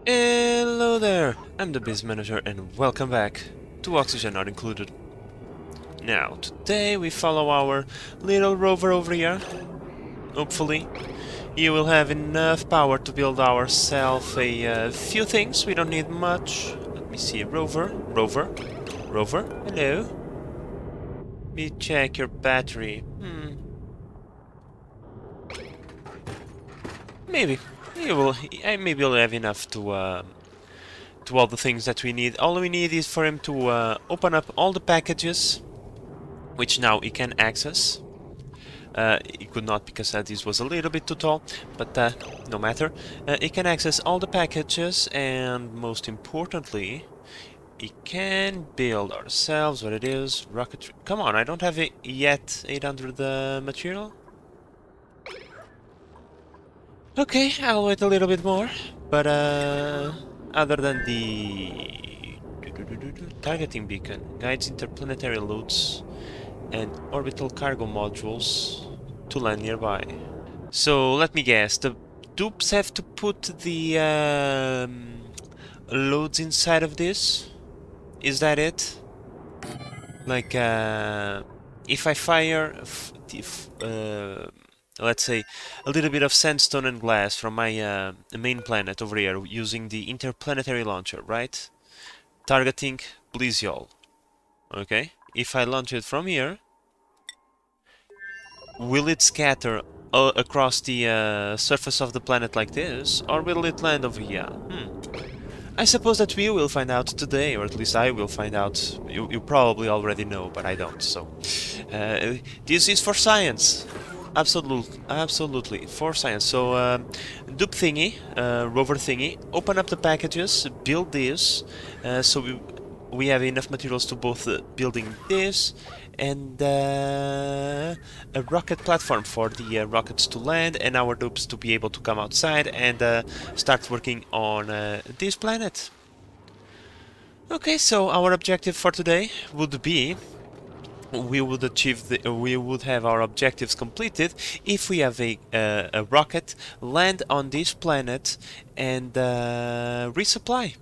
Hello there, I'm the Biz Manager and welcome back to Oxygen Not Included. Now, today we follow our little rover over here. Hopefully, you will have enough power to build ourselves a few things. We don't need much. Let me see, rover, hello. Let me check your battery. Maybe. Maybe you'll have enough to do all the things that we need. All we need is for him to open up all the packages, which now he can access. He could not because this was a little bit too tall, but no matter. He can access all the packages, and most importantly, he can build ourselves what it is. Rocket. Come on, I don't have it yet. 800 material. Okay, I'll wait a little bit more, but other than the targeting beacon, guides interplanetary loads, and orbital cargo modules to land nearby. So let me guess, the dupes have to put the loads inside of this? Is that it? Like, if I fire let's say a little bit of sandstone and glass from my main planet over here using the Interplanetary Launcher, right? Targeting Bliziol. Okay? If I launch it from here, will it scatter across the surface of the planet like this, or will it land over here? I suppose that we will find out today, or at least I will find out. You probably already know, but I don't, so... this is for science! Absolutely, for science. So, dupe thingy, rover thingy, open up the packages, build this, so we have enough materials to both building this and a rocket platform for the rockets to land and our dupes to be able to come outside and start working on this planet. Okay, so our objective for today would be we would have our objectives completed if we have a rocket land on this planet and resupply.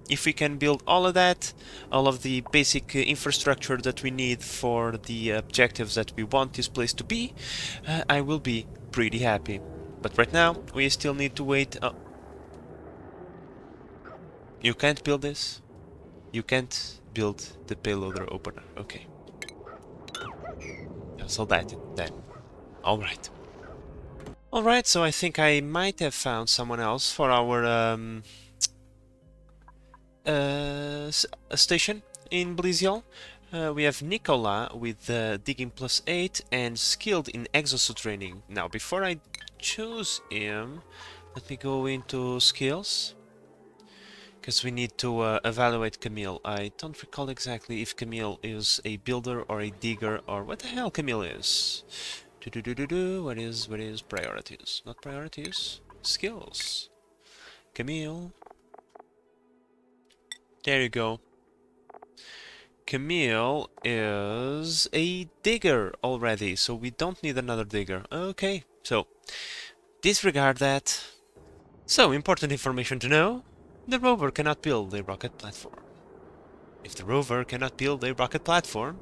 If we can build all of that, all of the basic infrastructure that we need for the objectives that we want this place to be, I will be pretty happy. But right now, we still need to wait. You can't build this? You can't build the payloader opener. Okay. So that then. Alright. Alright, so I think I might have found someone else for our station in Bliziol. We have Nicola with digging +8 and skilled in exosuit training. Now, before I choose him, let me go into skills, because we need to evaluate Camille. I don't recall exactly if Camille is a builder or a digger or what the hell Camille is. What is priorities? Not priorities. Skills. Camille. There you go. Camille is a digger already, so we don't need another digger. Okay, so disregard that. So, important information to know. The rover cannot build a rocket platform. If the rover cannot build a rocket platform,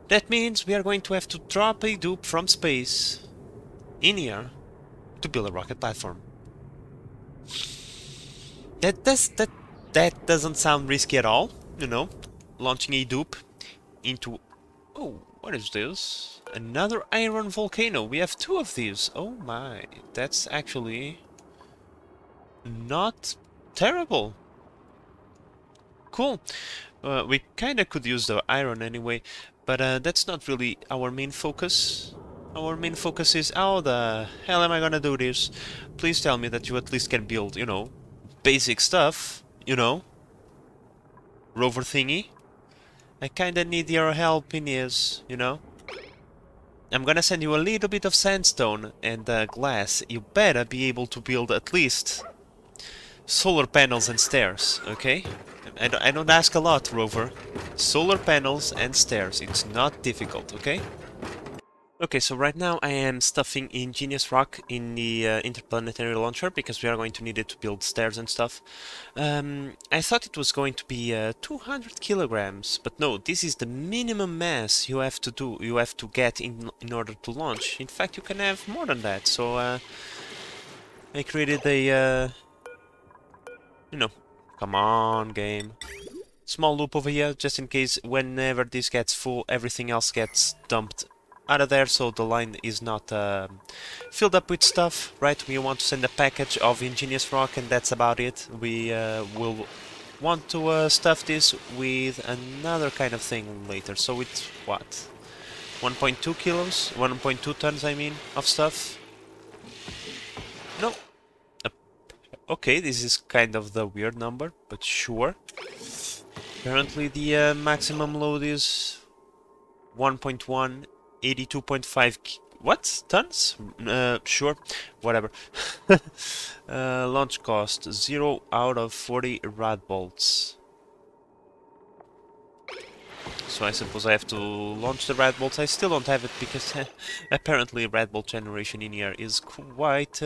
that means we are going to have to drop a dupe from space in here to build a rocket platform. That doesn't sound risky at all, you know, launching a dupe into... Oh, what is this? Another iron volcano. We have 2 of these. Oh my, that's actually not terrible. Cool. We kinda could use the iron anyway, but that's not really our main focus. Our main focus is, how the hell am I gonna do this? Please tell me that you at least can build, you know, basic stuff, you know? Rover thingy. I kinda need your help in this, you know? I'm gonna send you a little bit of sandstone and glass. You better be able to build at least solar panels and stairs, okay? I don't ask a lot, rover. Solar panels and stairs. It's not difficult, okay? Okay, so right now I am stuffing Ingenious Rock in the Interplanetary Launcher because we are going to need it to build stairs and stuff. I thought it was going to be 200 kilograms, but no, this is the minimum mass you have to get in order to launch. In fact, you can have more than that. So I created a you know, come on, game. Small loop over here, just in case whenever this gets full, everything else gets dumped out of there, so the line is not filled up with stuff, right? We want to send a package of Ingenious Rock, and that's about it. We will want to stuff this with another kind of thing later, so it's what? 1.2 kilos? 1.2 tons, I mean, of stuff? No. Okay, this is kind of the weird number, but sure. Apparently the maximum load is 1.1, 82.5 what? Tons? Sure, whatever. Launch cost 0 out of 40 rad bolts. So I suppose I have to launch the rad bolts. I still don't have it because apparently rad bolt generation in here is quite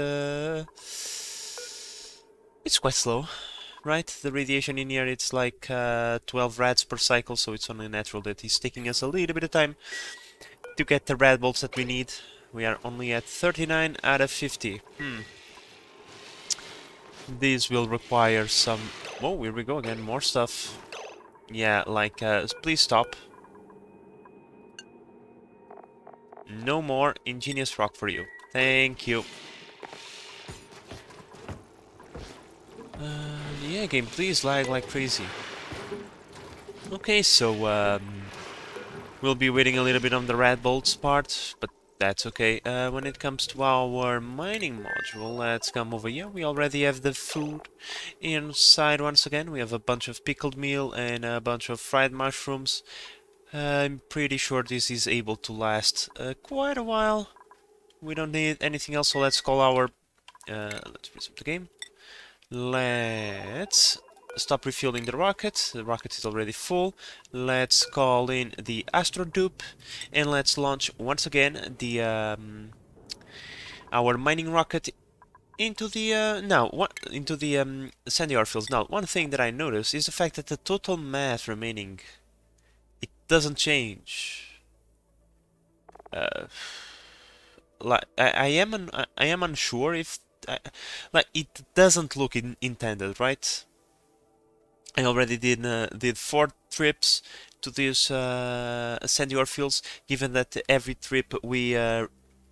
it's quite slow. Right, the radiation in here, it's like 12 rads per cycle, so it's only natural that it's taking us a little bit of time to get the rad bolts that we need. We are only at 39 out of 50. These will require some... Oh, here we go again, more stuff. Yeah, like, please stop. No more Ingenious Rock for you. Thank you. Yeah, game, please lag like crazy. Okay, so we'll be waiting a little bit on the rad bolts part, but that's okay. When it comes to our mining module, let's come over here. We already have the food inside once again. We have a bunch of pickled meal and a bunch of fried mushrooms. I'm pretty sure this is able to last quite a while. We don't need anything else, so let's call our... let's resume the game. Let's stop refueling the rocket. The rocket is already full. Let's call in the Astro Dupe and let's launch once again the our mining rocket into the sandy ore fields. Now, one thing that I noticed is the fact that the total mass remaining, it doesn't change. Like I am unsure if like it doesn't look intended, right? I already did 4 trips to these sandy ore fields. Given that every trip we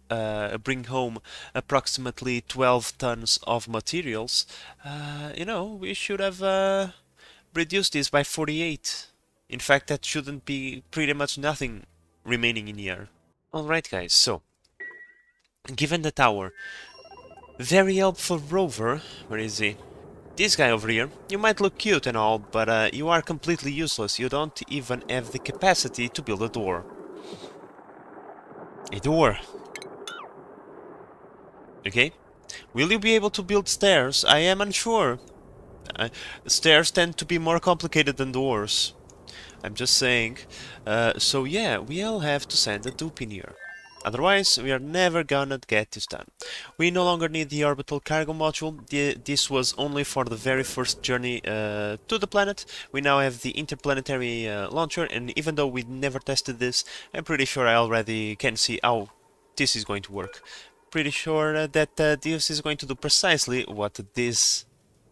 bring home approximately 12 tons of materials, you know, we should have reduced this by 48. In fact, that shouldn't be pretty much nothing remaining in here. Alright guys, so given that our very helpful rover, where is he? This guy over here, you might look cute and all, but you are completely useless. You don't even have the capacity to build a door. A door. Okay? Will you be able to build stairs? I am unsure. Stairs tend to be more complicated than doors. I'm just saying. So yeah, we'll have to send a dupe in here. Otherwise, we are never gonna get this done. We no longer need the orbital cargo module. This was only for the very first journey to the planet. We now have the Interplanetary Launcher, and even though we never tested this, I'm pretty sure I already can see how this is going to work. Pretty sure that this is going to do precisely what this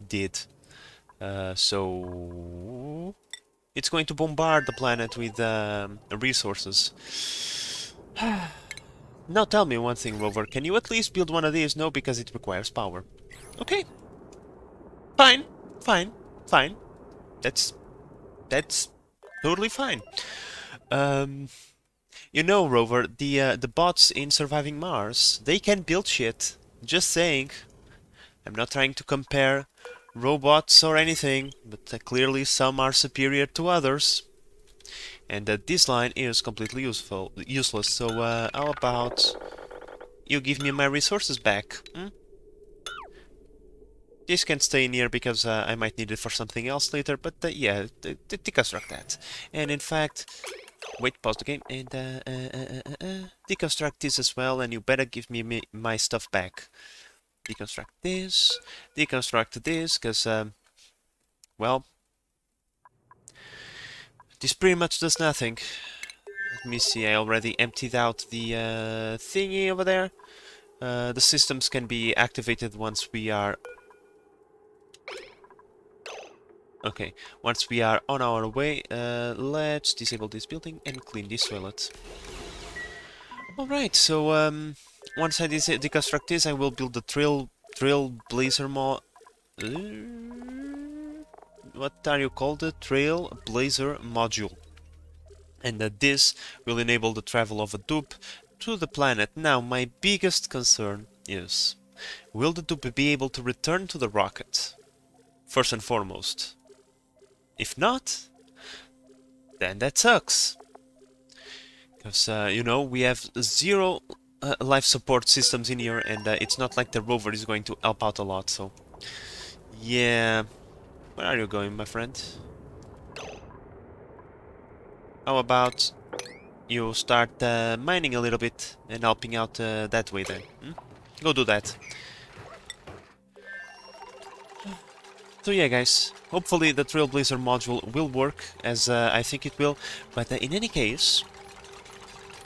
did. So it's going to bombard the planet with resources. Now tell me one thing, Rover, can you at least build one of these? No, because it requires power. Okay. Fine, fine, fine. That's totally fine. You know, Rover, the bots in Surviving Mars, they can build shit. Just saying. I'm not trying to compare robots or anything, but clearly some are superior to others. And that this line is completely useless, so how about you give me my resources back? This can stay in here because I might need it for something else later, but yeah, deconstruct that. And in fact, Wait, pause the game and deconstruct this as well, and you better give me my stuff back. Deconstruct this, because, well, this pretty much does nothing. Let me see, I already emptied out the thingy over there. The systems can be activated once we are... Okay, once we are on our way, let's disable this building and clean this toilet. Alright, so once I deconstruct this, I will build the trailblazer what are you called? The trailblazer module. And that this will enable the travel of a dupe to the planet. Now, my biggest concern is, will the dupe be able to return to the rocket? First and foremost. If not, then that sucks. Because, you know, we have zero life support systems in here, and it's not like the rover is going to help out a lot, so... Yeah... Where are you going, my friend? How about you start mining a little bit and helping out that way then? Hmm? Go do that. So yeah, guys, hopefully the Trailblazer module will work, as I think it will, but in any case,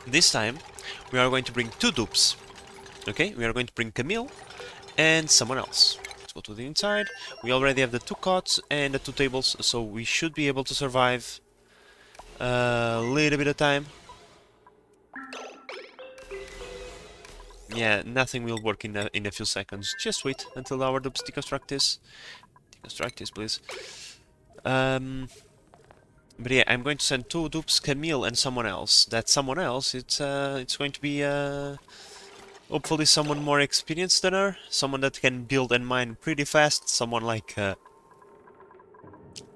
this time we are going to bring two dupes. Okay, we are going to bring Camille and someone else. Let's go to the inside. We already have the two cots and the two tables, so we should be able to survive a little bit of time. Yeah, nothing will work in a few seconds. Just wait until our dupes deconstruct this. Deconstruct this, please. But yeah, I'm going to send two dupes, Camille and someone else. That someone else, it's going to be hopefully someone more experienced than her, someone that can build and mine pretty fast, someone like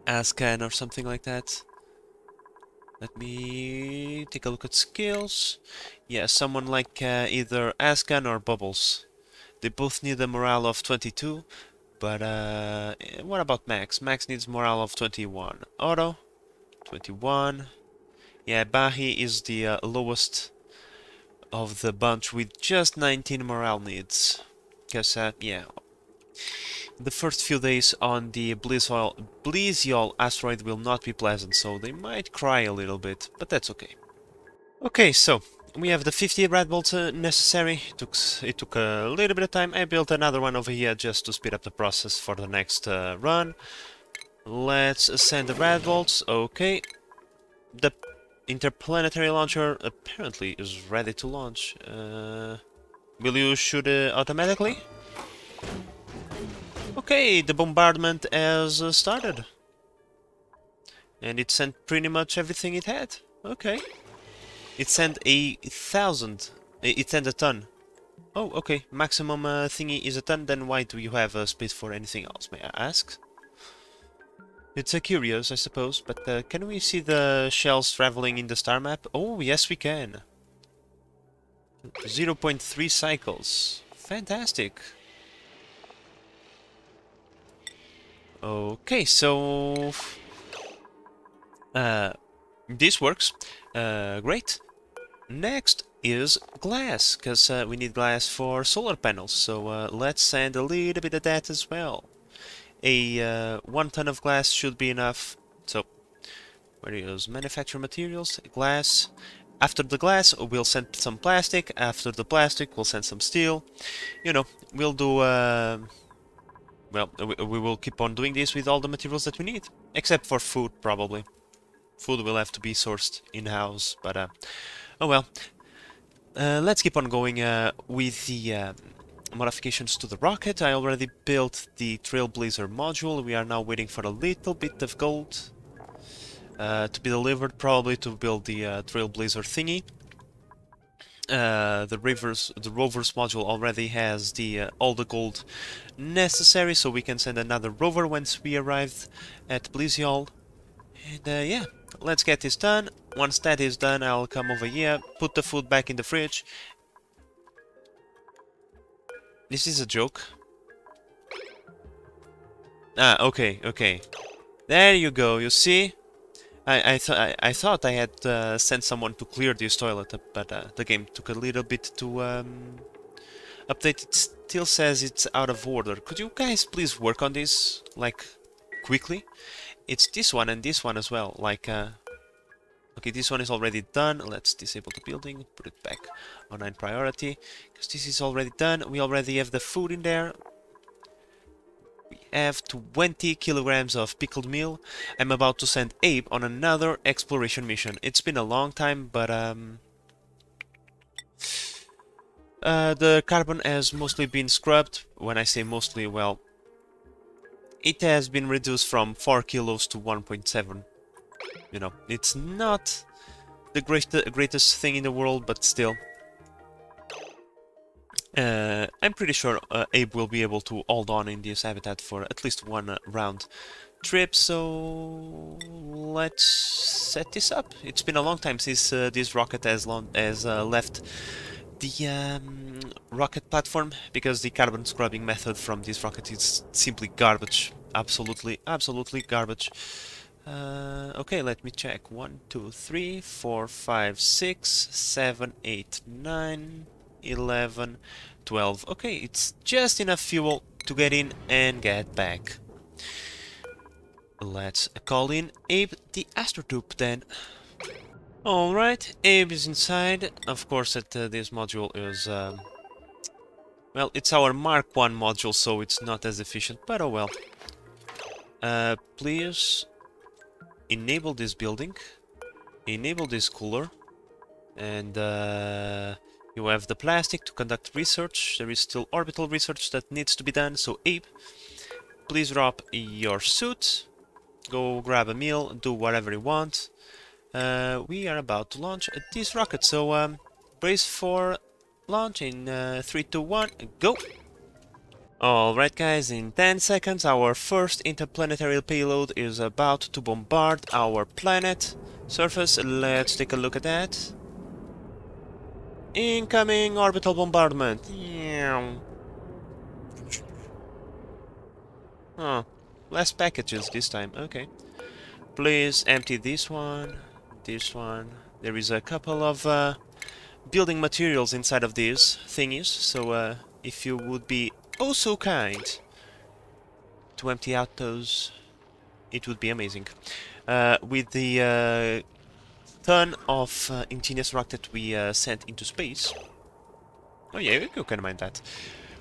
Ascan or something like that. Let me take a look at skills. Yeah, someone like either Ascan or Bubbles. They both need a morale of 22, but what about Max? Max needs morale of 21. Otto, 21. Yeah, Bahi is the lowest of the bunch with just 19 morale needs. Because, yeah, the first few days on the Bliziol asteroid will not be pleasant, so they might cry a little bit, but that's okay. Okay, so we have the 50 red bolts necessary. It took a little bit of time. I built another one over here just to speed up the process for the next run. Let's send the red bolts. Okay. The Interplanetary Launcher apparently is ready to launch. Will you shoot automatically? Okay, the bombardment has started. And it sent pretty much everything it had. Okay. It sent it sent a ton. Oh, okay. Maximum thingy is a ton, then why do you have a space for anything else, may I ask? It's curious, I suppose, but can we see the shells traveling in the star map? Oh, yes we can. 0.3 cycles. Fantastic. Okay, so... this works. Great. Next is glass, because we need glass for solar panels, so let's send a little bit of that as well. 1 ton of glass should be enough. So, where is manufacture materials? Glass. After the glass, we'll send some plastic. After the plastic, we'll send some steel. You know, we'll do... well, we will keep on doing this with all the materials that we need. Except for food, probably. Food will have to be sourced in-house, but... oh well. Let's keep on going with the... modifications to the rocket. I already built the Trailblazer module. We are now waiting for a little bit of gold to be delivered, probably to build the Trailblazer thingy. The rover's module already has all the gold necessary, so we can send another rover once we arrive at Bliziol. And yeah, let's get this done. Once that is done, I'll come over here, put the food back in the fridge. This is a joke. Ah, okay, okay. There you go, you see? I thought I had sent someone to clear this toilet, but the game took a little bit to update. It still says it's out of order. Could you guys please work on this, like, quickly? It's this one and this one as well. Like, okay, this one is already done. Let's disable the building, put it back on 9 priority, because this is already done. We already have the food in there. We have 20 kilograms of pickled meal. I'm about to send Abe on another exploration mission. It's been a long time, but the carbon has mostly been scrubbed. When I say mostly, well, it has been reduced from 4 kilos to 1.7. You know, it's not the greatest thing in the world, but still. I'm pretty sure Abe will be able to hold on in this habitat for at least one round trip, so let's set this up. It's been a long time since this rocket has left the rocket platform, because the carbon scrubbing method from this rocket is simply garbage. Absolutely garbage. Okay, let me check. 1, 2, 3, 4, 5, 6, 7, 8, 9, 11, 12. Okay, it's just enough fuel to get in and get back. Let's call in Abe the Astrotube then. Alright, Abe is inside. Of course, this module is... well, it's our Mark 1 module, so it's not as efficient, but oh well. Please enable this building, enable this cooler, and you have the plastic to conduct research. There is still orbital research that needs to be done, so Abe, please drop your suit, go grab a meal, do whatever you want. We are about to launch this rocket, so brace for launch in 3, 2, 1, go! Alright guys, in 10 seconds our first interplanetary payload is about to bombard our planet surface. Let's take a look at that. Incoming orbital bombardment. Oh, less packages this time, okay. Please empty this one, this one. There is a couple of building materials inside of these thingies, so if you would be oh so kind to empty out those, it would be amazing. With the ton of ingenious rock that we sent into space, oh yeah, you can mind that.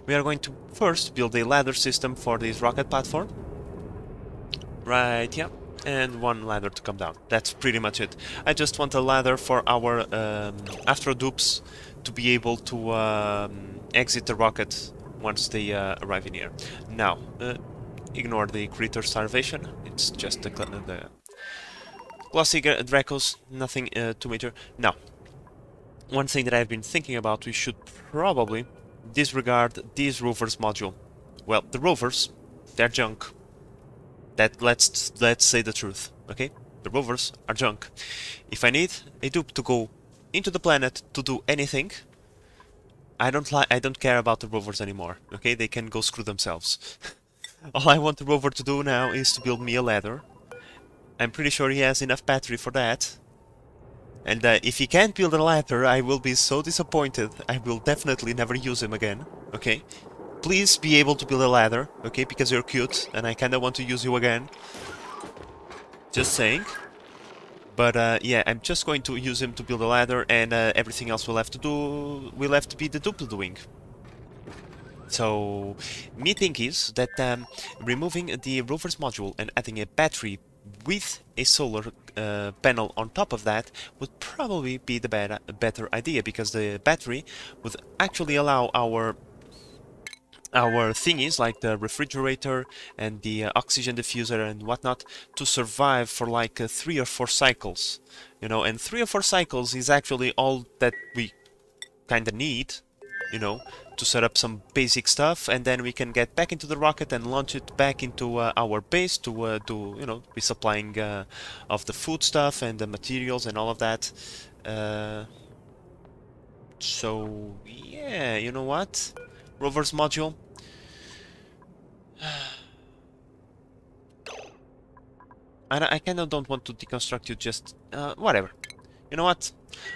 We are going to first build a ladder system for this rocket platform. Right, yeah. And one ladder to come down. That's pretty much it. I just want a ladder for our Astrodupes to be able to exit the rocket once they arrive in here. Now, ignore the critter starvation. It's just the glossy Dracos, nothing too major. Now, one thing that I've been thinking about, we should probably disregard this rovers module. Well, the rovers, they're junk. Let's say the truth, okay? The rovers are junk. If I need a dupe to go into the planet to do anything, I don't care about the rovers anymore, okay? They can go screw themselves. All I want the rover to do now is to build me a ladder. I'm pretty sure he has enough battery for that. And if he can't build a ladder, I will be so disappointed. I will definitely never use him again, okay? Please be able to build a ladder, okay? Because you're cute, and I kinda want to use you again. Just saying. But yeah, I'm just going to use him to build a ladder, and everything else will have to be the dupe doing. So, me think is that removing the rover's module and adding a battery with a solar panel on top of that would probably be the better idea, because the battery would actually allow our thingies, like the refrigerator and the oxygen diffuser and whatnot, to survive for like 3 or 4 cycles, you know, and 3 or 4 cycles is actually all that we kinda need, you know, to set up some basic stuff, and then we can get back into the rocket and launch it back into our base to do, you know, be supplying of the food stuff and the materials and all of that. So yeah, you know what? Rover's module. I kind of don't want to deconstruct you just... whatever. You know what?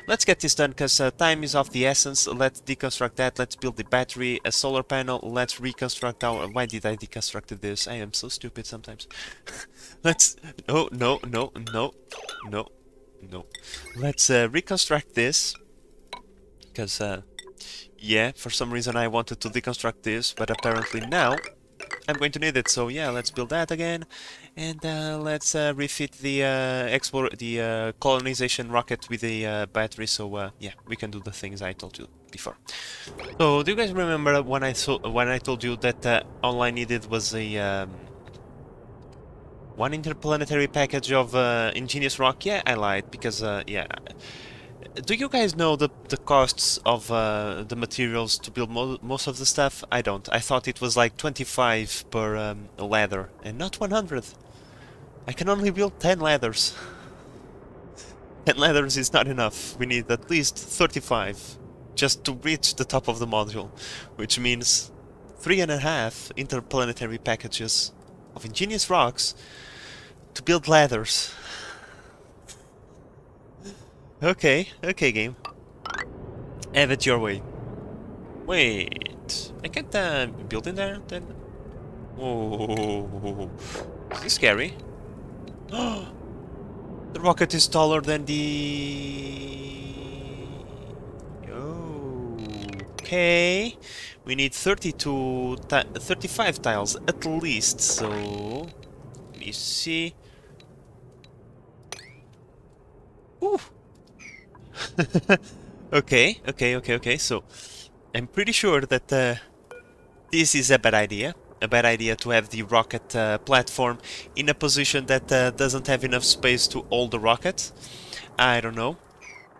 Let's get this done, because time is of the essence. Let's deconstruct that. Let's build the battery, a solar panel. Let's reconstruct our... Why did I deconstruct this? I am so stupid sometimes. Let's... No, no, no, no, no, no. Let's reconstruct this. Because, yeah, for some reason I wanted to deconstruct this, but apparently now I'm going to need it. So yeah, let's build that again, and let's refit the colonization rocket with the battery. So yeah, we can do the things I told you before. So do you guys remember when I told you that all I needed was a one interplanetary package of ingenious rock? Yeah, I lied, because yeah. Do you guys know the costs of the materials to build most of the stuff? I don't. I thought it was like 25 per ladder, and not 100. I can only build 10 ladders. 10 ladders is not enough. We need at least 35 just to reach the top of the module, which means 3.5 interplanetary packages of ingenious rocks to build ladders. Okay, okay, game. Have it your way. Wait, I can't build in there then? Oh, this is scary. The rocket is taller than the... Okay. We need 35 tiles at least, so... Let me see. Ooh. Okay, so I'm pretty sure that this is a bad idea. A bad idea to have the rocket platform in a position that doesn't have enough space to hold the rocket. I don't know.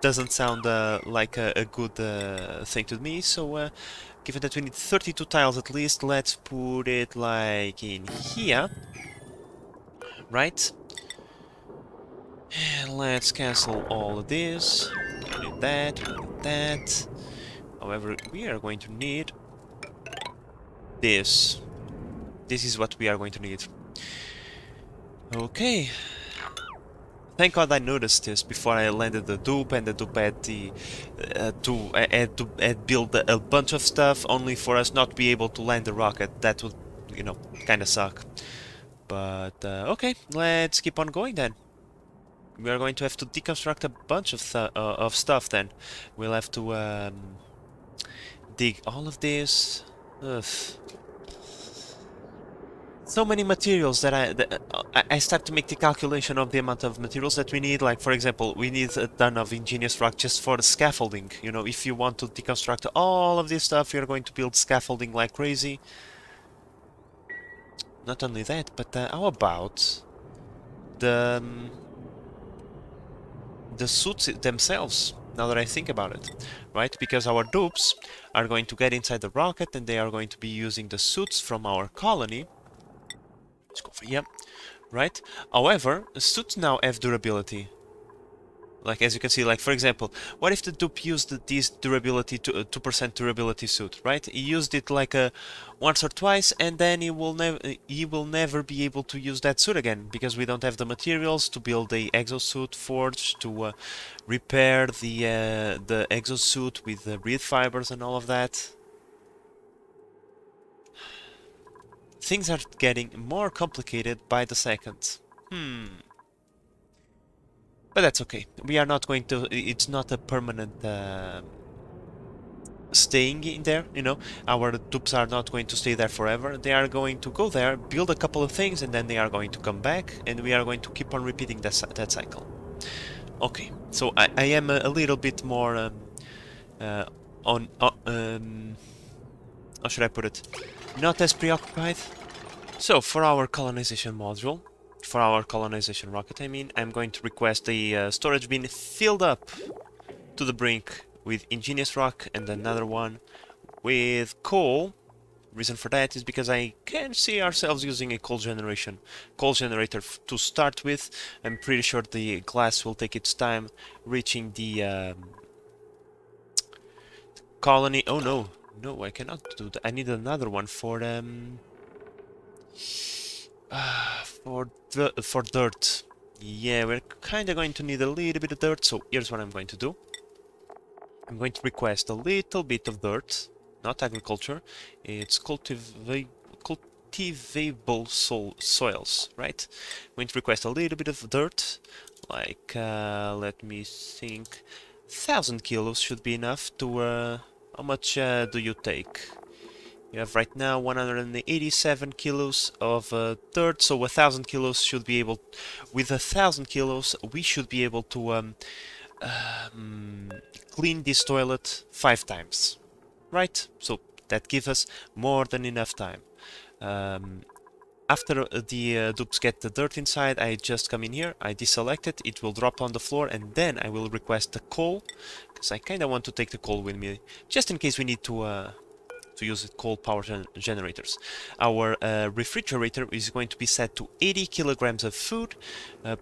Doesn't sound like a good thing to me, so given that we need 32 tiles at least, let's put it like in here. Right? And let's cancel all of this. We need that, we need that. However, we are going to need this. This is what we are going to need. Okay. Thank God I noticed this before I landed the dupe, and the dupe had had built a bunch of stuff only for us not to be able to land the rocket. That would, you know, kind of suck. But okay, let's keep on going then. We are going to have to deconstruct a bunch of stuff then. We'll have to dig all of this. Ugh. So many materials that I start to make the calculation of the amount of materials that we need. Like, for example, we need a ton of ingenious rock just for the scaffolding. You know, if you want to deconstruct all of this stuff, you're going to build scaffolding like crazy. Not only that, but how about the suits themselves, now that I think about it, right? Because our dupes are going to get inside the rocket, and they are going to be using the suits from our colony. Let's go for, yep, right? However, the suits now have durability. Like, as you can see, like, for example, what if the dupe used this durability, 2% durability suit, right? He used it like once or twice, and then he will never be able to use that suit again, because we don't have the materials to build a exosuit forge, to repair the exosuit with the reed fibers and all of that. Things are getting more complicated by the second. But that's okay. We are not going to... It's not a permanent staying in there, you know. Our dupes are not going to stay there forever. They are going to go there, build a couple of things, and then they are going to come back, and we are going to keep on repeating that cycle. Okay, so I am a little bit more how should I put it? Not as preoccupied. So, for our colonization module, for our colonization rocket, I mean, I'm going to request a storage bin filled up to the brink with ingenious rock, and another one with coal. Reason for that is because I can see ourselves using a coal generator to start with. I'm pretty sure the glass will take its time reaching the colony. Oh no, no, I cannot do that. I need another one for For dirt. Yeah, we're kind of going to need a little bit of dirt, so here's what I'm going to do. I'm going to request a little bit of dirt, not agriculture, it's cultivable soils, right? I'm going to request a little bit of dirt, like, let me think, 1,000 kilos should be enough to, how much do you take? You have right now 187 kilos of dirt, so 1,000 kilos should be able... With 1,000 kilos, we should be able to clean this toilet 5 times. Right? So that gives us more than enough time. After the dupes get the dirt inside, I just come in here, I deselect it, it will drop on the floor, and then I will request the coal, because I kind of want to take the coal with me, just in case we need to use coal power generators. Our refrigerator is going to be set to 80 kilograms of food.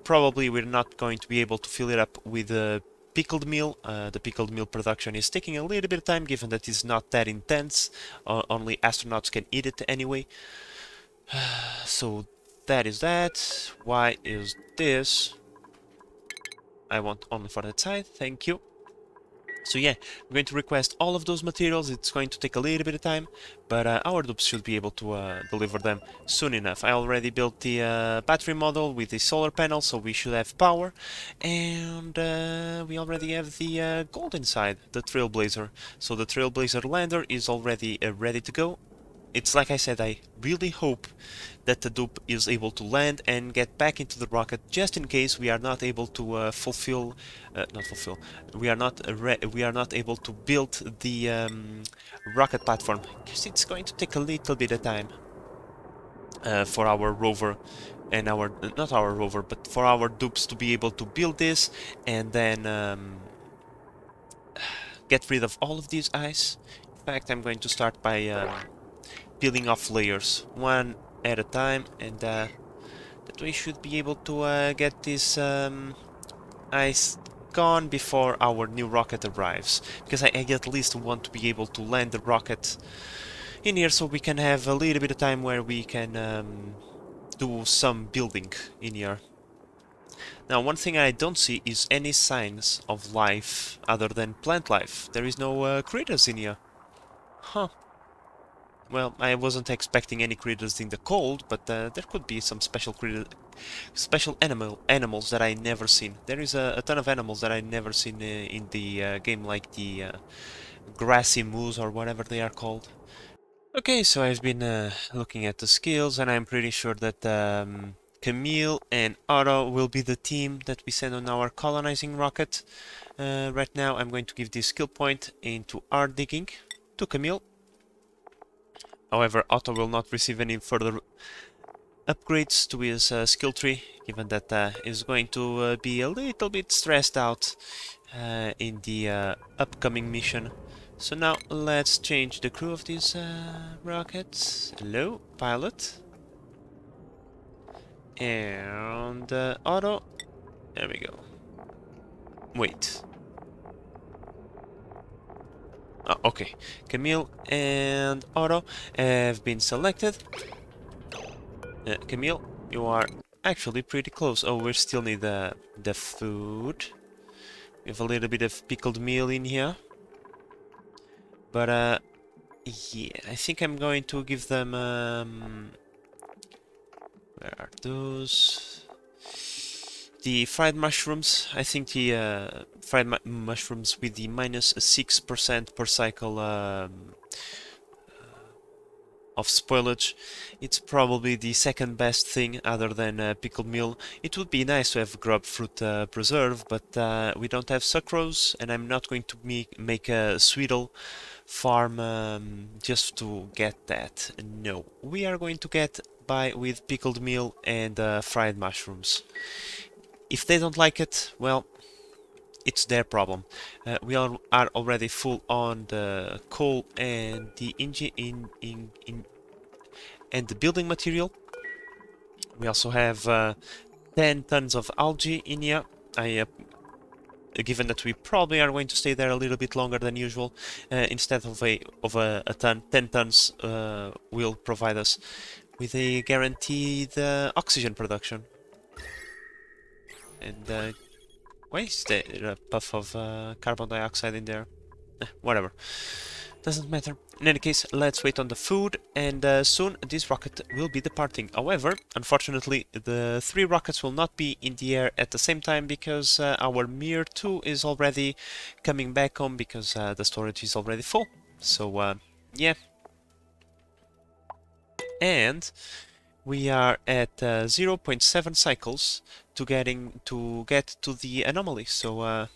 Probably we're not going to be able to fill it up with pickled meal. The pickled meal production is taking a little bit of time, given that it's not that intense. Only astronauts can eat it anyway. So that is that. Why is this? I want only for that side, thank you. So yeah, I'm going to request all of those materials. It's going to take a little bit of time, but our dupes should be able to deliver them soon enough. I already built the battery model with the solar panel, so we should have power. And we already have the gold inside, the Trailblazer. So the Trailblazer lander is already ready to go. It's like I said, I really hope that the dupe is able to land and get back into the rocket, just in case we are not able to we are not able to build the rocket platform, because it's going to take a little bit of time for our rover and our not our rover, but for our dupes to be able to build this and then get rid of all of these ice. In fact, I'm going to start by peeling off layers one at a time, and that we should be able to get this ice gone before our new rocket arrives, because I at least want to be able to land the rocket in here so we can have a little bit of time where we can do some building in here. Now, one thing I don't see is any signs of life other than plant life. There is no critters in here. Huh. Well, I wasn't expecting any critters in the cold, but there could be some special animals that I never seen. There is a ton of animals that I never seen in the game, like the grassy moose or whatever they are called. Okay, so I've been looking at the skills, and I'm pretty sure that Camille and Otto will be the team that we send on our colonizing rocket. Right now, I'm going to give this skill point into art digging to Camille. However, Otto will not receive any further upgrades to his skill tree, given that he's going to be a little bit stressed out in the upcoming mission. So now let's change the crew of these rockets. Hello, pilot. And Otto. There we go. Wait. Oh, okay, Camille and Otto have been selected. Camille, you are actually pretty close. Oh, we still need the food. We have a little bit of pickled meal in here. But, yeah, I think I'm going to give them, where are those? The fried mushrooms. I think the fried mushrooms with the minus 6% per cycle of spoilage, it's probably the second best thing other than pickled meal. It would be nice to have grub fruit preserve, but we don't have sucrose, and I'm not going to make a sweetle farm just to get that. No, we are going to get by with pickled meal and fried mushrooms. If they don't like it, well, it's their problem. We are already full on the coal and the and the building material. We also have 10 tons of algae in here. Given that we probably are going to stay there a little bit longer than usual, instead of a ton, 10 tons will provide us with a guaranteed oxygen production. And why is there a puff of carbon dioxide in there? Whatever. Doesn't matter. In any case, let's wait on the food, and soon this rocket will be departing. However, unfortunately, the 3 rockets will not be in the air at the same time because our Mir 2 is already coming back home because the storage is already full. So, yeah. And we are at 0.7 cycles to get to the anomaly. So,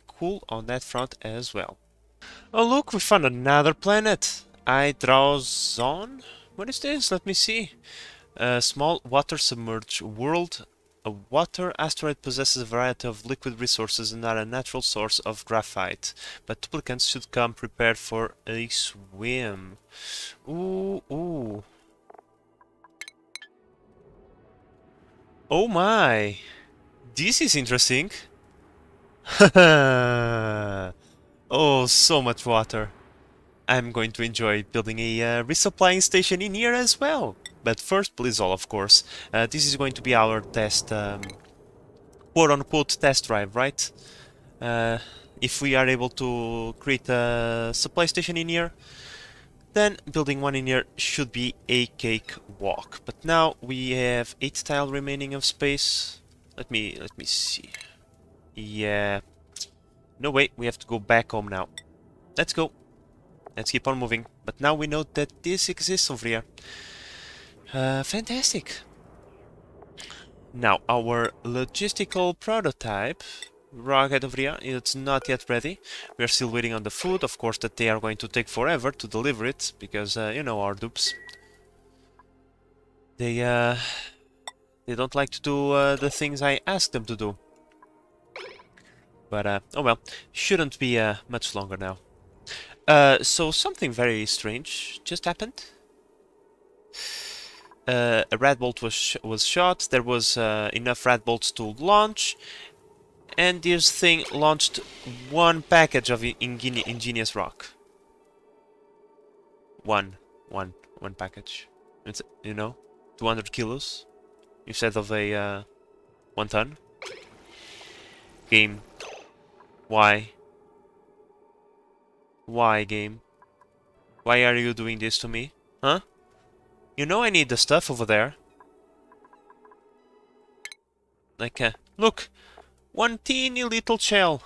cool on that front as well. Oh look, we found another planet! Hydrazon? What is this? Let me see. A small water-submerged world. A water asteroid possesses a variety of liquid resources and are a natural source of graphite. But duplicants should come prepared for a swim. Ooh, ooh. Oh my! This is interesting! Oh, so much water. I'm going to enjoy building a resupplying station in here as well. But first, Blizzle, of course. This is going to be our test, quote-unquote test drive, right? If we are able to create a supply station in here, then building one in here should be a cakewalk. But now we have 8 tile remaining of space. Let me see. Yeah. No, wait, we have to go back home now. Let's go. Let's keep on moving. But now we know that this exists over here. Fantastic. Now, our logistical prototype rocket over here, it's not yet ready. We are still waiting on the food. Of course, that they are going to take forever to deliver it. Because, you know, our dupes. They don't like to do the things I ask them to do. But, oh well, shouldn't be much longer now. So something very strange just happened. A rat bolt was shot, there was enough rat bolts to launch, and this thing launched 1 package of ingenious rock. One package. It's, you know, 200 kilos instead of a 1 ton. Game. Why? Why, game? Why are you doing this to me? Huh? You know I need the stuff over there. Like, look! 1 teeny little shell.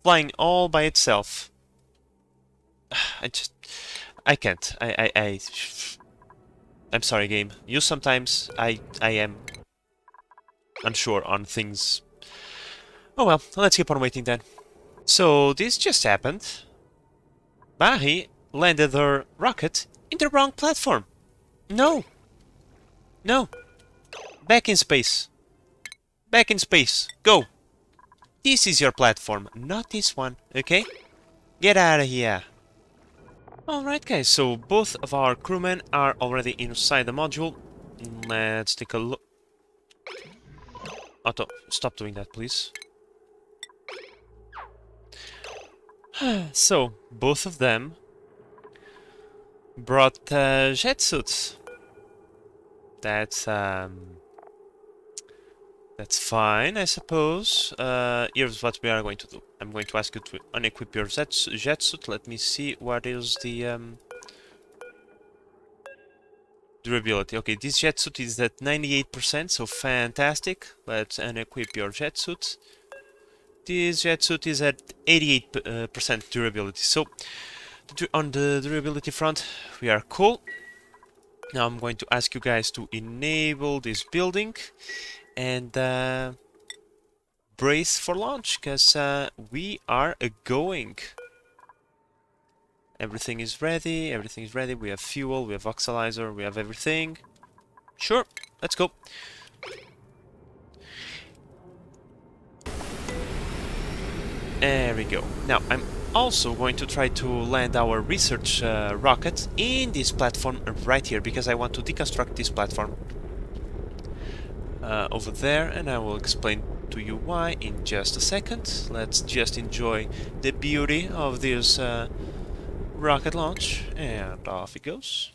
Flying all by itself. I can't. I'm sorry, game. You sometimes, I am unsure on things. Oh well, let's keep on waiting then. So, this just happened. Mahi landed her rocket in the wrong platform. No! No! Back in space. Back in space. Go! This is your platform, not this one, okay? Get out of here. Alright guys, so both of our crewmen are already inside the module. Let's take a look. Otto, stop doing that, please. So, both of them brought jet suits. That's fine, I suppose. Here's what we are going to do. I'm going to ask you to unequip your jet suit. Let me see what is the durability. Okay, this jet suit is at 98%, so fantastic. Let's unequip your jet suit. This jet suit is at 88% durability. So, on the durability front, we are cool. Now I'm going to ask you guys to enable this building and brace for launch, because we are going. Everything is ready, we have fuel, we have oxalizer, we have everything. Sure, let's go. There we go. Now, I'm also going to try to land our research rocket in this platform right here, because I want to deconstruct this platform over there, and I will explain to you why in just a second. Let's just enjoy the beauty of this rocket launch, and off it goes.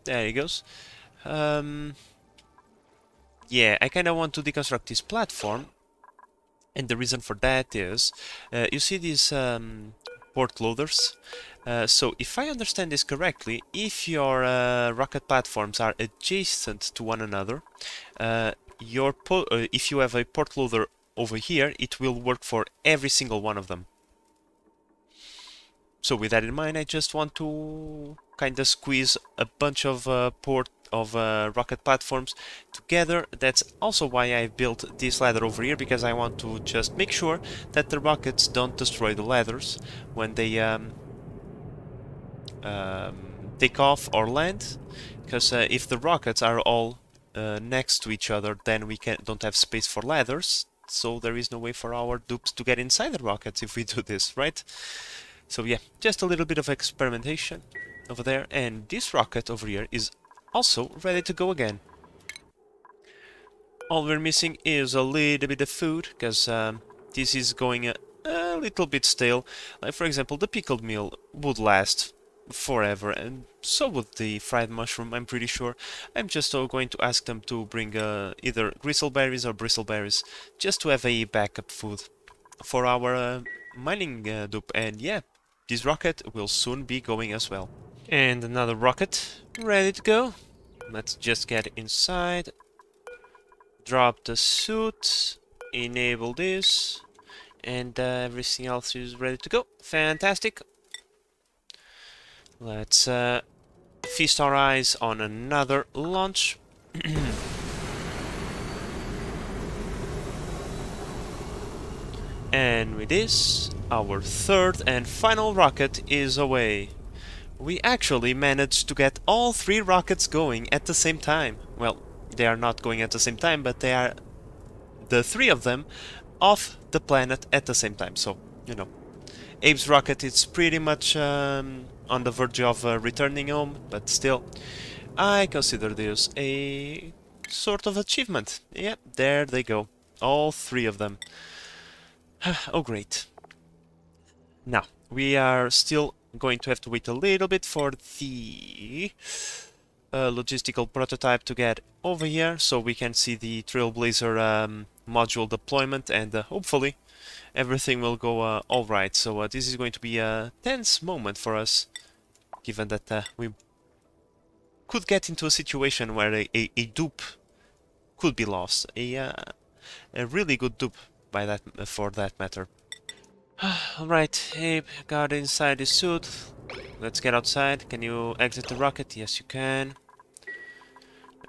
There he goes. Yeah, I kind of want to deconstruct this platform, and the reason for that is, you see these port loaders? So if I understand this correctly, if your rocket platforms are adjacent to one another, if you have a port loader over here, it will work for every single one of them. So with that in mind, I just want to kind of squeeze a bunch of rocket platforms together. That's also why I built this ladder over here, because I want to just make sure that the rockets don't destroy the ladders when they take off or land. Because if the rockets are all next to each other, then we don't have space for ladders. So there is no way for our dupes to get inside the rockets if we do this, right? So yeah, just a little bit of experimentation over there, and this rocket over here is also ready to go again. All we're missing is a little bit of food, because this is going a little bit stale. Like for example, the pickled meal would last forever, and so would the fried mushroom, I'm pretty sure. I'm just going to ask them to bring either gristleberries or bristleberries, just to have a backup food for our mining dupe, and yeah. This rocket will soon be going as well. And another rocket ready to go. Let's just get inside. Drop the suit. Enable this. And everything else is ready to go. Fantastic. Let's feast our eyes on another launch. And with this, our third and final rocket is away. We actually managed to get all 3 rockets going at the same time. Well, they are not going at the same time, but they are, the 3 of them, off the planet at the same time. So, you know, Abe's rocket is pretty much on the verge of returning home, but still, I consider this a sort of achievement. Yeah, there they go. All 3 of them. Oh, great. Now, we are still going to have to wait a little bit for the logistical prototype to get over here, so we can see the Trailblazer module deployment, and hopefully everything will go alright. So this is going to be a tense moment for us, given that we could get into a situation where a dupe could be lost. A really good dupe by that, for that matter. Alright, Abe, got inside the suit. Let's get outside. Can you exit the rocket? Yes, you can.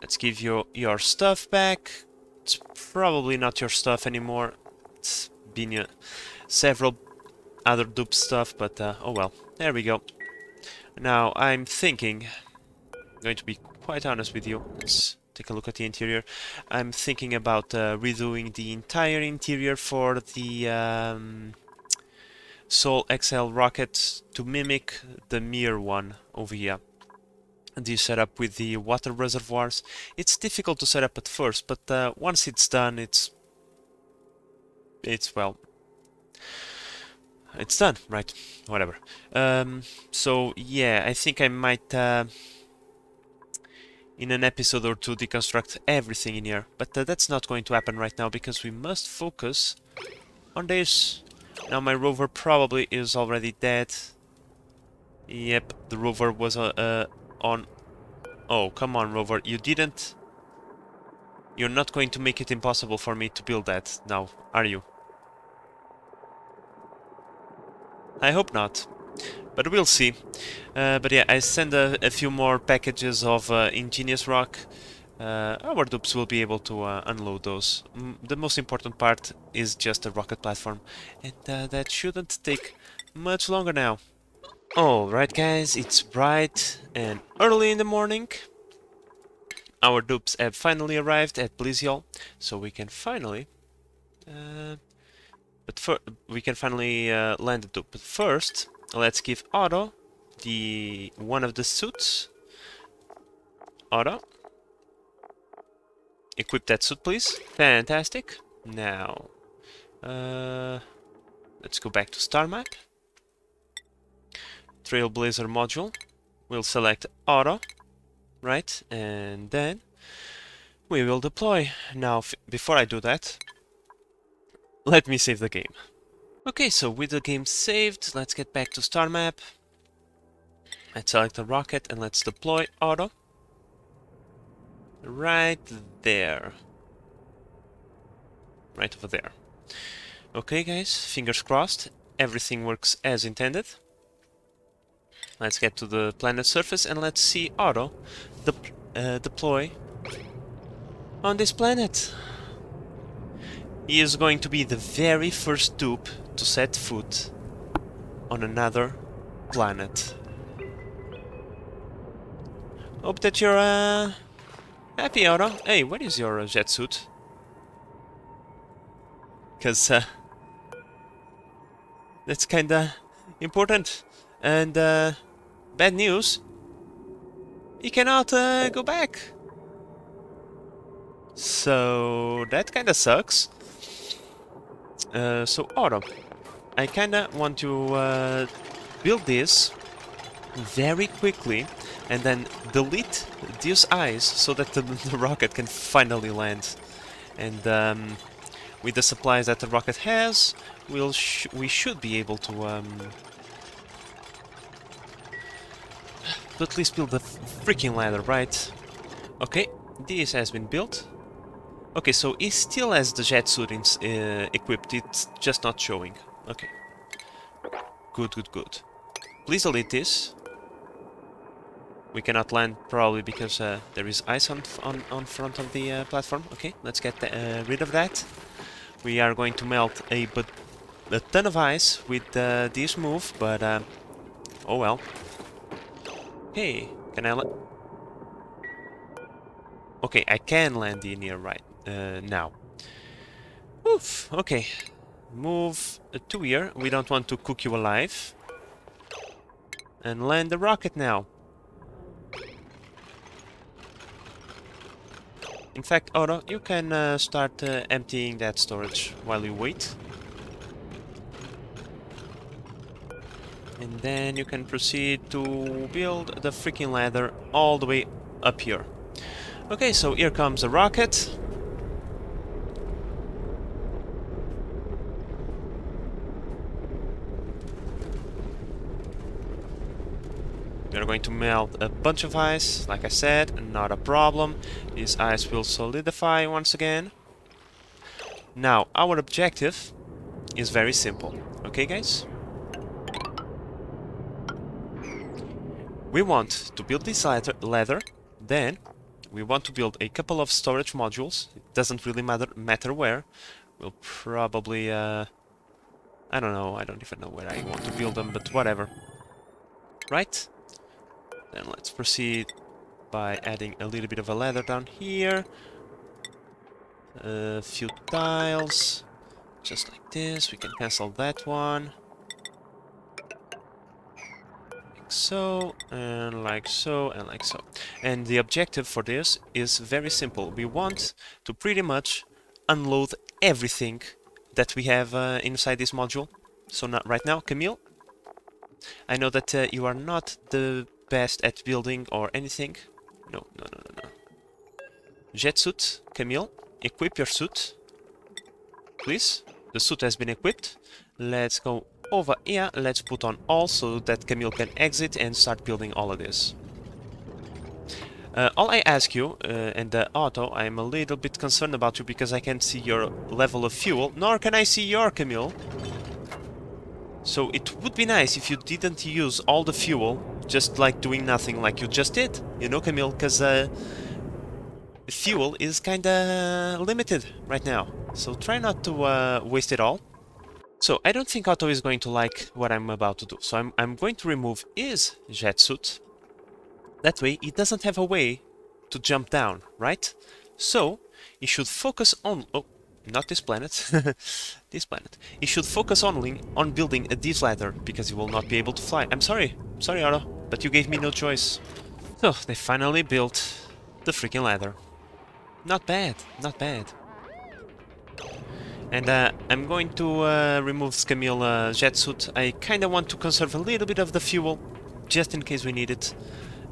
Let's give you your stuff back. It's probably not your stuff anymore. It's been several other dupe stuff, but oh well. There we go. Now, I'm thinking... I'm going to be quite honest with you. Let's take a look at the interior. I'm thinking about redoing the entire interior for the Sol XL rocket to mimic the Mir one over here. This setup with the water reservoirs. It's difficult to set up at first, but once it's done, it's well, it's done, right? Whatever. So yeah, I think I might in an episode or two deconstruct everything in here, but that's not going to happen right now because we must focus on this. Now my rover probably is already dead. Yep, the rover was on... Oh, come on, rover, you didn't... You're not going to make it impossible for me to build that now, are you? I hope not, but we'll see. But yeah, I send a few more packages of ingenious rock. Our dupes will be able to unload those. The most important part is just a rocket platform, and that shouldn't take much longer now. Alright guys, it's bright and early in the morning. Our dupes have finally arrived at Bliziol, so we can finally land the dupe. But first, let's give Otto one of the suits. Otto, equip that suit, please. Fantastic. Now, let's go back to star map. Trailblazer module. We'll select Otto. right? And then we will deploy. Now, before I do that, let me save the game. Okay, so with the game saved, let's get back to star map. Let's select the rocket and let's deploy auto. Right there. Right over there. Okay guys, fingers crossed, everything works as intended. Let's get to the planet surface and let's see auto deploy on this planet. He is going to be the very first dupe to set foot on another planet. Hope that you're happy, Auto. Hey, what is your jet suit? Because that's kinda important. And bad news, he cannot go back. So that kinda sucks. So Auto, I kinda want to build this very quickly and then delete these eyes so that the rocket can finally land. And with the supplies that the rocket has, we should be able to at least build the freaking ladder, right? Okay, this has been built. Okay, so he still has the jet suit equipped, it's just not showing. Okay. Good, good, good. Please delete this. We cannot land probably because there is ice on front of the platform. Okay, let's get rid of that. We are going to melt a ton of ice with this move, but oh well. Okay, can I land? Okay, I can land in here right now. Oof, okay. Move to here. We don't want to cook you alive. And land the rocket now. In fact, Auto, you can start emptying that storage while you wait. And then you can proceed to build the freaking ladder all the way up here. Okay, so here comes a rocket. We're going to melt a bunch of ice, like I said, not a problem. This ice will solidify once again. Now, our objective is very simple. Okay, guys? We want to build this ladder, then we want to build a couple of storage modules. It doesn't really matter where. We'll probably, I don't know, I don't even know where I want to build them, but whatever. Right? Then let's proceed by adding a little bit of a ladder down here. A few tiles, just like this. We can cancel that one. Like so, and like so, and like so. And the objective for this is very simple. We want to pretty much unload everything that we have inside this module. So not right now, Camille. I know that you are not the best at building or anything. No. Jet suit, Camille, equip your suit. Please. The suit has been equipped. Let's go over here. Let's put on all so that Camille can exit and start building all of this. All I ask you, and Auto, I'm a little bit concerned about you because I can't see your level of fuel, nor can I see your Camille. So it would be nice if you didn't use all the fuel, just like doing nothing like you just did, you know, Camille, because fuel is kinda limited right now. So try not to waste it all. So I don't think Otto is going to like what I'm about to do. So I'm going to remove his jet suit. That way he doesn't have a way to jump down, right? So he should focus on... Oh, not this planet. This planet. He should focus only on building a this ladder, because he will not be able to fly. I'm sorry. Sorry, Otto, but you gave me no choice. So, they finally built the freaking ladder. Not bad. Not bad. And I'm going to remove Camille's jet suit. I kinda want to conserve a little bit of the fuel, just in case we need it.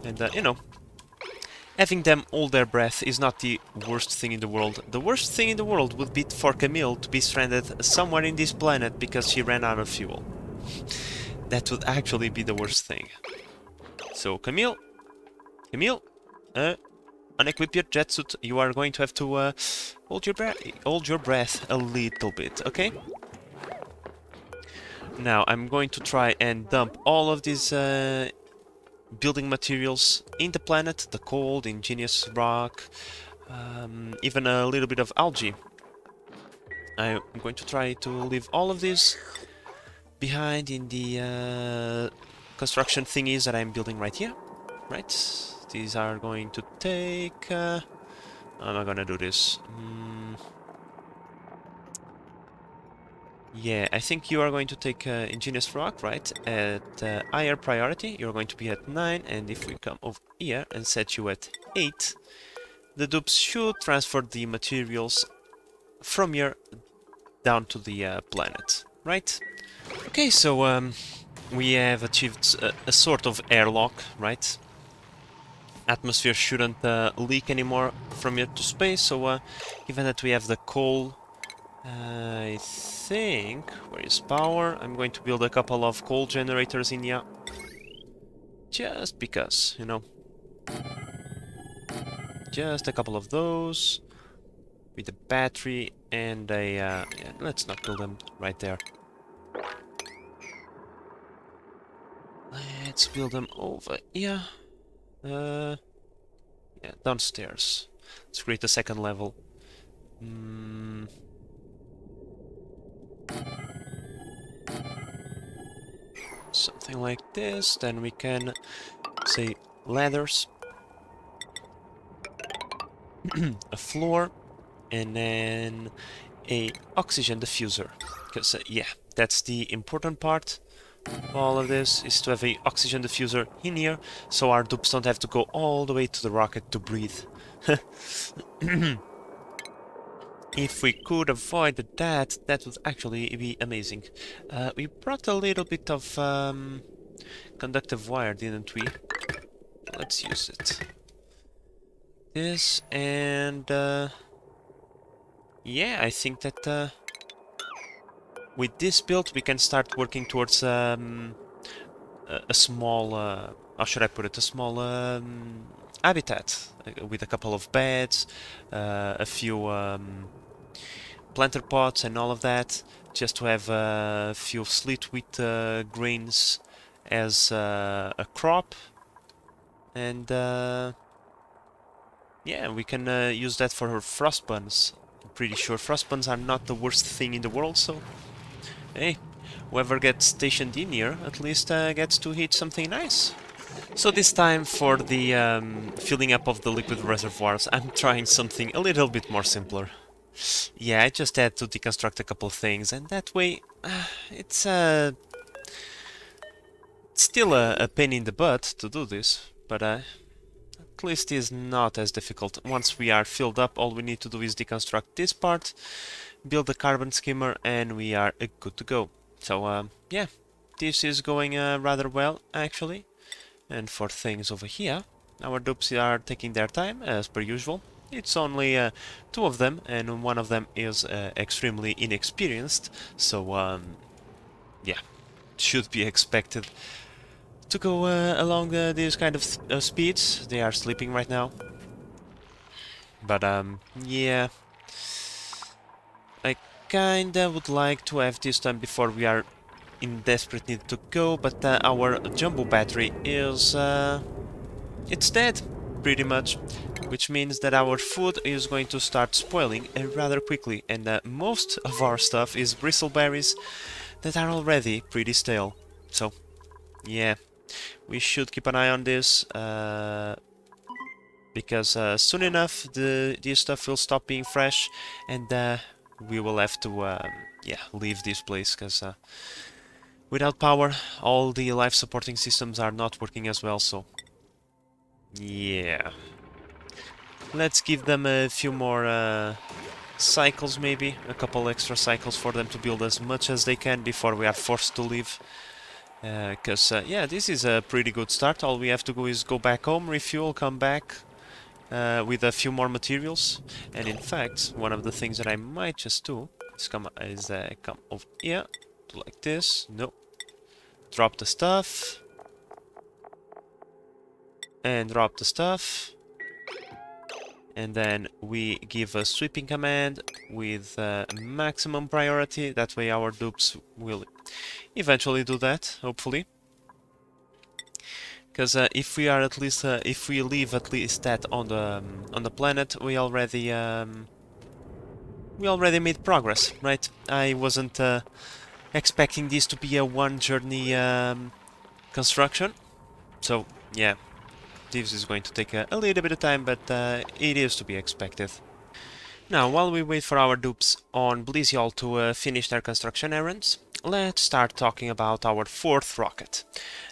And, you know, Having them hold their breath is not the worst thing in the world. The worst thing in the world would be for Camille to be stranded somewhere in this planet because she ran out of fuel. That would actually be the worst thing. So Camille, unequip your jet suit. You are going to have to hold your breath a little bit, okay? Now I'm going to try and dump all of these building materials in the planet, the coal, the ingenious rock, even a little bit of algae. I'm going to try to leave all of this behind in the construction thingies that I'm building right here. Right, these are going to take... how am I gonna do this? Yeah, I think you are going to take ingenious rock, right, at higher priority. You're going to be at 9, and if we come over here and set you at 8, the dupes should transfer the materials from here down to the planet, right? Okay, so we have achieved a sort of airlock, right? Atmosphere shouldn't leak anymore from here to space, so given that we have the coal, I think... where is power? I'm going to build a couple of coal generators in here. Just because, you know. Just a couple of those. With a battery and a... yeah, let's not build them right there. Let's build them over here. Yeah, downstairs. Let's create a second level. Something like this, then we can say ladders, a floor, and then a oxygen diffuser. Because yeah, that's the important part. All of this is to have a oxygen diffuser in here, so our dupes don't have to go all the way to the rocket to breathe. If we could avoid that, that would actually be amazing. We brought a little bit of conductive wire, didn't we? Let's use it. This, and yeah, I think that with this build we can start working towards a small, how should I put it, a small habitat with a couple of beds, a few planter pots and all of that, just to have a few sleet wheat grains as a crop, and yeah, we can use that for frost buns. I'm pretty sure frost buns are not the worst thing in the world, so hey, whoever gets stationed in here at least gets to eat something nice. So this time for the filling up of the liquid reservoirs, I'm trying something a little bit more simpler. Yeah, I just had to deconstruct a couple of things, and that way it's still a pain in the butt to do this, but at least it's not as difficult. Once we are filled up, all we need to do is deconstruct this part, build a carbon skimmer, and we are good to go. So yeah, this is going rather well actually. And for things over here, our dupes are taking their time as per usual. It's only 2 of them, and one of them is extremely inexperienced, so yeah, should be expected to go along these kind of speeds. They are sleeping right now, but yeah, I kinda would like to have this done before we are in desperate need to go, but our jumbo battery is it's dead pretty much, which means that our food is going to start spoiling rather quickly, and most of our stuff is bristleberries that are already pretty stale. So yeah, we should keep an eye on this, because soon enough this stuff will stop being fresh, and we will have to yeah, leave this place, because without power all the life supporting systems are not working as well. So yeah, let's give them a few more cycles, maybe a couple extra cycles for them to build as much as they can before we are forced to leave. Because yeah, this is a pretty good start. All we have to do is go back home, refuel, come back, with a few more materials. And in fact, one of the things that I might just do is come over here, do like this. No, drop the stuff, and drop the stuff. And then we give a sweeping command with maximum priority. That way our dupes will eventually do that, hopefully. Because if we are at least, if we leave at least that on the planet, we already made progress, right? I wasn't expecting this to be a one journey construction, so yeah. This is going to take a little bit of time, but it is to be expected. Now, while we wait for our dupes on Blizzol to finish their construction errands, let's start talking about our fourth rocket.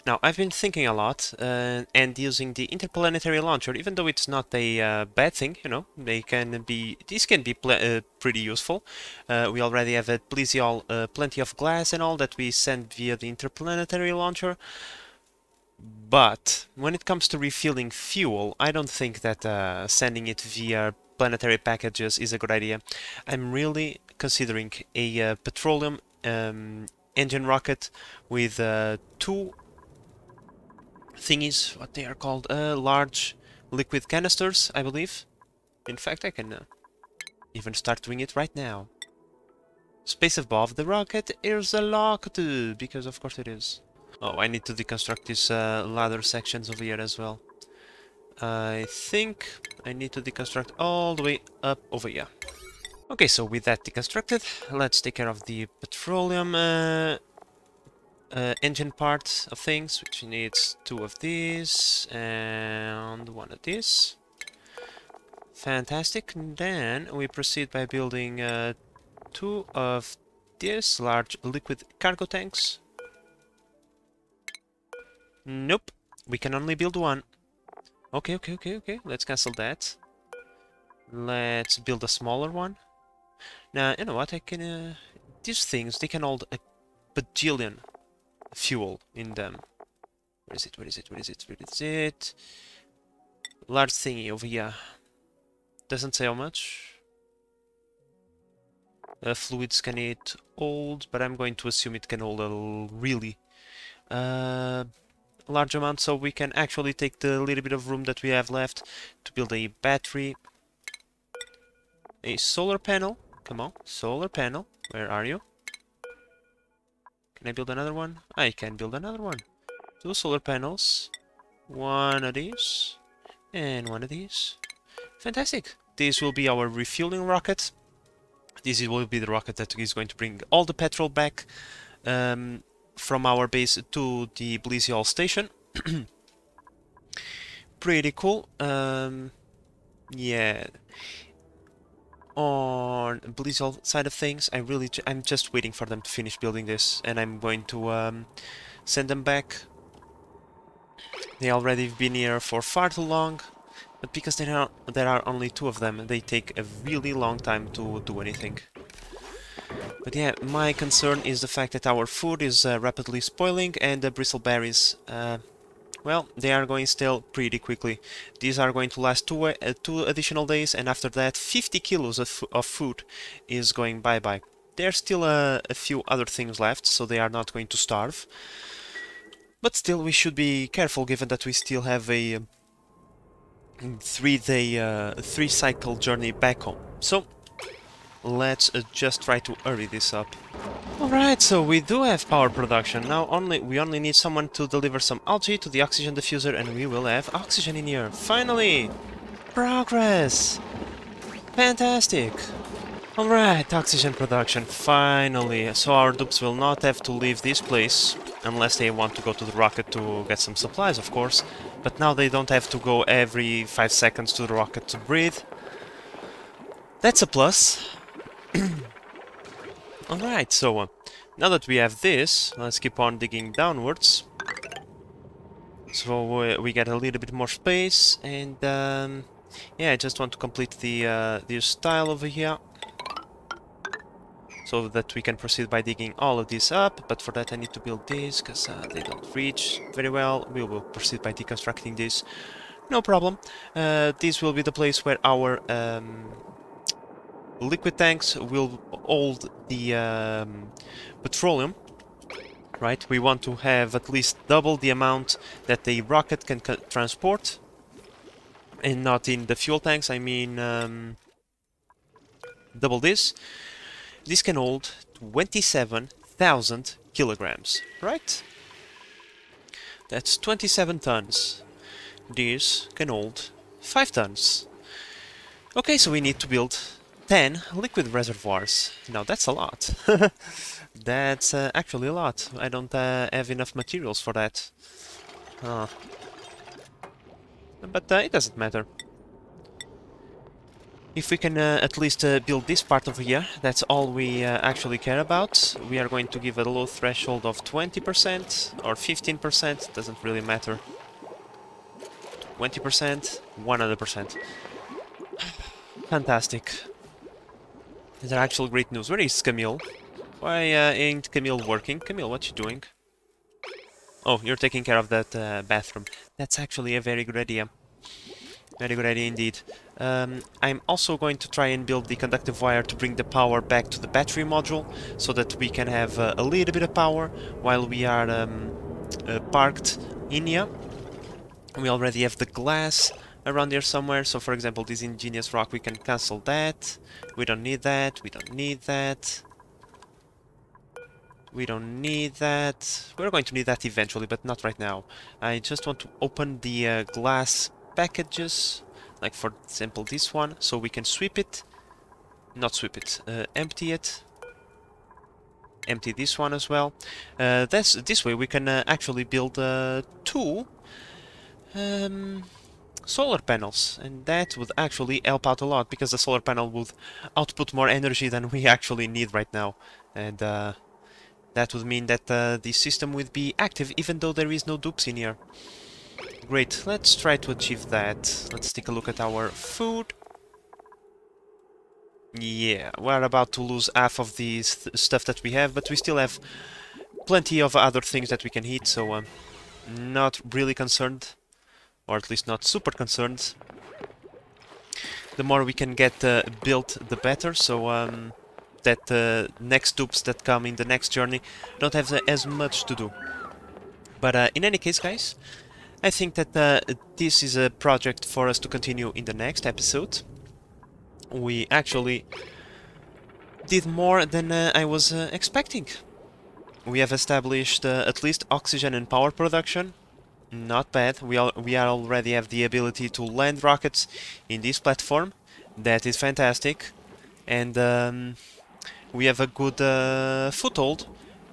Now, I've been thinking a lot, and using the Interplanetary Launcher, even though it's not a bad thing, you know, this can be pretty useful. We already have at Blizzol plenty of glass and all that we send via the Interplanetary Launcher. But when it comes to refilling fuel, I don't think that sending it via planetary packages is a good idea. I'm really considering a petroleum engine rocket with two thingies, what they are called, large liquid canisters, I believe. In fact, I can even start doing it right now. Space above the rocket is locked, because of course it is. Oh, I need to deconstruct these ladder sections over here as well. I think I need to deconstruct all the way up over here. Okay, so with that deconstructed, let's take care of the petroleum engine part of things, which needs two of these and one of these. Fantastic. And then we proceed by building two of these large liquid cargo tanks. Nope, we can only build one. Okay, let's cancel that. Let's build a smaller one. Now, you know what, I can... these things, they can hold a bajillion fuel in them. Where is it? Large thingy over here. Doesn't say how much. Fluids can it hold, but I'm going to assume it can hold a really... large amount, so we can actually take the little bit of room that we have left to build a battery, a solar panel. Come on, solar panel, where are you? Can I build another one? I can build another one. Two solar panels, one of these and one of these. Fantastic. This will be our refueling rocket. This will be the rocket that is going to bring all the petrol back from our base to the Blizzol station. Pretty cool. Yeah. On Blizzol side of things, I'm just waiting for them to finish building this, and I'm going to send them back. They already been here for far too long, but because there are only two of them, they take a really long time to do anything. But yeah, my concern is the fact that our food is rapidly spoiling, and the bristleberries, well, they are going still pretty quickly. These are going to last two additional days, and after that 50 kilos of food is going bye-bye. There's still a few other things left, so they are not going to starve. But still, we should be careful, given that we still have a 3-cycle journey back home. So let's just try to hurry this up. Alright, so we do have power production. Now we only need someone to deliver some algae to the oxygen diffuser, and we will have oxygen in here. Finally! Progress! Fantastic! Alright, oxygen production, finally. So our dupes will not have to leave this place, unless they want to go to the rocket to get some supplies, of course. But now they don't have to go every 5 seconds to the rocket to breathe. That's a plus. Alright, so now that we have this, let's keep on digging downwards. So we get a little bit more space, and yeah, I just want to complete the this tile over here, so that we can proceed by digging all of this up. But for that I need to build this, because they don't reach very well. We will proceed by deconstructing this. No problem. This will be the place where our liquid tanks will hold the petroleum. Right, we want to have at least double the amount that the rocket can transport, and not in the fuel tanks, I mean double this. This can hold 27,000 kilograms, right? That's 27 tons. This can hold 5 tons. Okay, so we need to build 10 liquid reservoirs. Now that's a lot. That's actually a lot. I don't have enough materials for that. But it doesn't matter. If we can at least build this part over here, that's all we actually care about. We are going to give a low threshold of 20% or 15%, doesn't really matter. 20%, 100%. Fantastic. These are actual great news. Where is Camille? Why ain't Camille working? Camille, what you doing? Oh, you're taking care of that bathroom. That's actually a very good idea. Very good idea indeed. I'm also going to try and build the conductive wire to bring the power back to the battery module, so that we can have a little bit of power while we are parked in here. We already have the glass around here somewhere, so for example this ingenious rock, we can cancel that. We don't need that, we don't need that. We don't need that. We're going to need that eventually, but not right now. I just want to open the glass packages, like for example this one, so we can sweep it. Not sweep it, empty it. Empty this one as well. This way we can actually build 2 solar panels, and that would actually help out a lot, because the solar panel would output more energy than we actually need right now, and that would mean that the system would be active even though there is no dupes in here. Great, let's try to achieve that. Let's take a look at our food. Yeah, we're about to lose half of the stuff that we have, but we still have plenty of other things that we can eat, so not really concerned. Or at least not super concerned. The more we can get built, the better, so that next dupes that come in the next journey don't have as much to do. But in any case, guys, I think that this is a project for us to continue in the next episode. We actually did more than I was expecting. We have established at least oxygen and power production. Not bad. We already have the ability to land rockets in this platform. That is fantastic. And we have a good foothold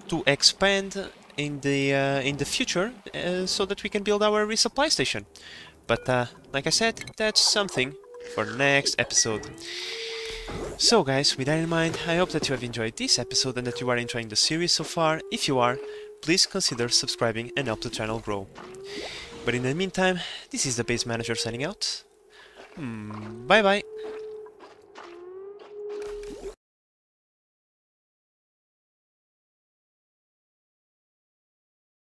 to expand in the future, so that we can build our resupply station. But like I said, that's something for next episode. So guys, with that in mind, I hope that you have enjoyed this episode and that you are enjoying the series so far. If you are, please consider subscribing and help the channel grow. But in the meantime, this is the Base Manager signing out. Bye bye!